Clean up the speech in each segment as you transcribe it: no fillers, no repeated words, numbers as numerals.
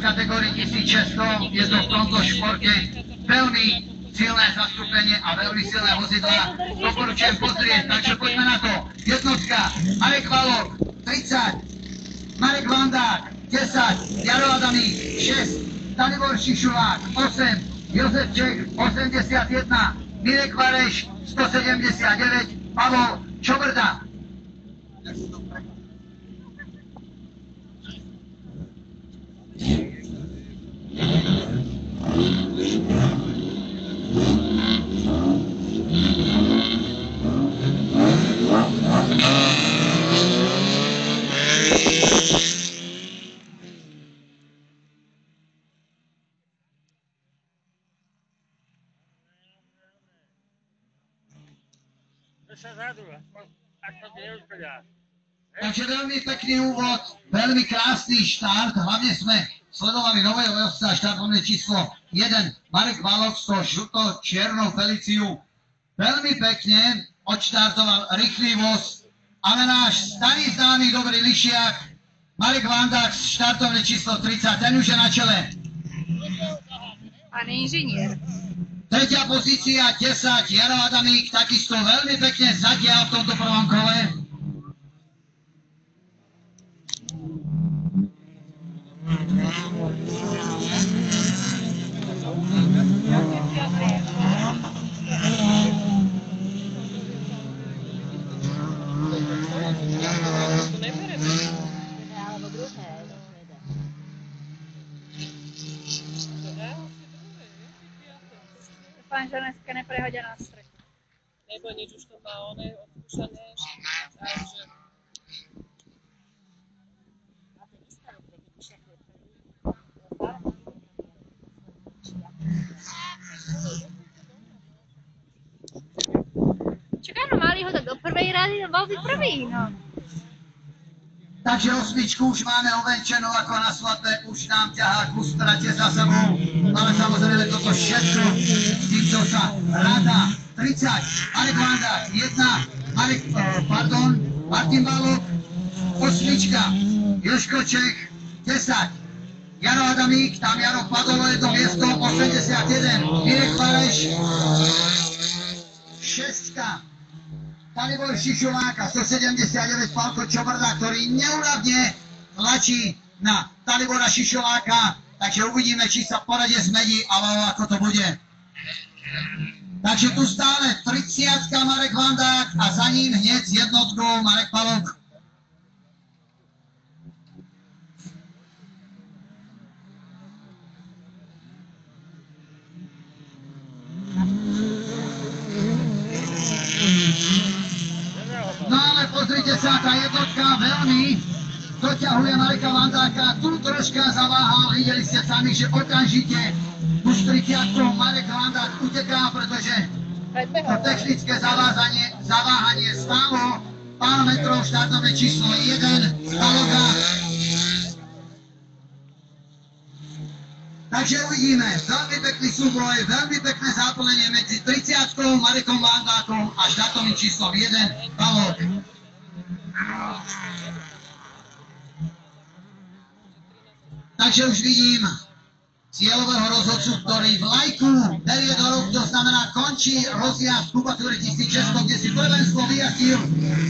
kategórii 1600 je to v tomto športe veľmi silné zastúpenie a veľmi silné vozidlá. Doporučujem pozrieť, takže poďme na to. Jednotka, Marek Valok, 30, Marek Vandák, 10, Jaro Adamík, 6, Dalibor Šišulák, 8, Jozef Čech, 81, Mirek Vareš, 179, Pavol Čobrda. Takže veľmi pekný úvod, veľmi krásny štart, hlavne sme sledovali nového jazdca štartovné číslo 1, Marek Valok s tou žlto-čiernou Feliciu. Veľmi pekne odštartoval rýchly voz, ale náš starý známy dobrý lišiak, Marek Vandák s štartovné číslo 30, ten už je na čele. Pán inžinier. Tretia pozícia, 10, Jaro Adamík, takisto veľmi pekne zatiaľ v tomto prvom kole. Dúfam, že dneska neprehodia na strechu. Nebo nič, už to má oné odskúšané, takže... Čaká, no mali ho tak do prvej rady, no bol by prvý, no. Takže osmičku už máme ovenčenú ako na svadbe, už nám ťahá kus trate za sebou, ale samozrejme toto všetko, s týmto sa ráda 30, Marek Vandák, 1, Martin Valok, osmička, Jožko Čech, 10, Jaro Adamík, tam Jaro padol o jedno miesto, 81, Mirek Vareš, 6, Dalibor Šišulák a 179 Pálko Čobrda, ktorý neúnavne tlačí na Dalibora Šišuláka, takže uvidíme, či sa poradie zmení, alebo ako to bude. Takže tu stále 30 Marek Vandák a za ním hneď s jednotkou Marek Valok. No ale pozrite sa, tá jednotka veľmi doťahuje Mareka Vandáka, tu troška zaváhal, videli ste sami, že okamžite už 30 Marek Vandák uteká, pretože to technické zaváhanie stálo pár metrov štartové číslo 1 Valoka. Takže uvidíme, veľmi pekný súboj, veľmi pekné záplnenie medzi 30 Marekom Vandákom a štartovým číslom 1 Valok. Takže už vidím cieľového rozhodcu, ktorý vlajku berie do rúk, to znamená končí rozjazd kubatúry 1600, kde si prvenstvo vyjazdil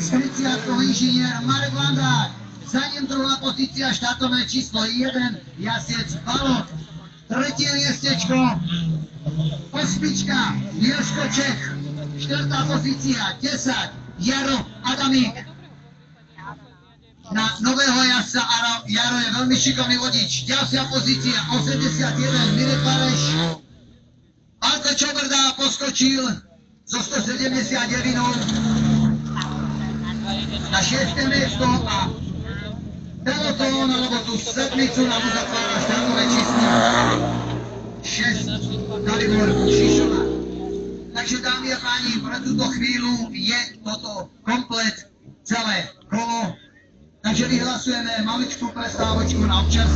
s 30 inžinier Marek Vandák. Za ním druhá pozícia, štartové číslo 1, jazdec Valok. Tretie miestečko, osmička, Jožko Čech, štvrtá pozícia, 10, Jaro Adamík. Na nového jazdca Jaro je veľmi šikovný vodič. Ďalšia pozícia, 81, Mirek Vareš. Pálko Čobrda poskočil zo 179 na 6. miesto a peloton, alebo tú sedmicu nám uzatvára štartové číslo 6, Dalibor Šišulák. Takže dámy a páni, pre túto chvíľu je toto komplet celé kolo. Takže vyhlasujeme maličkú prestávočku na občerstvenie.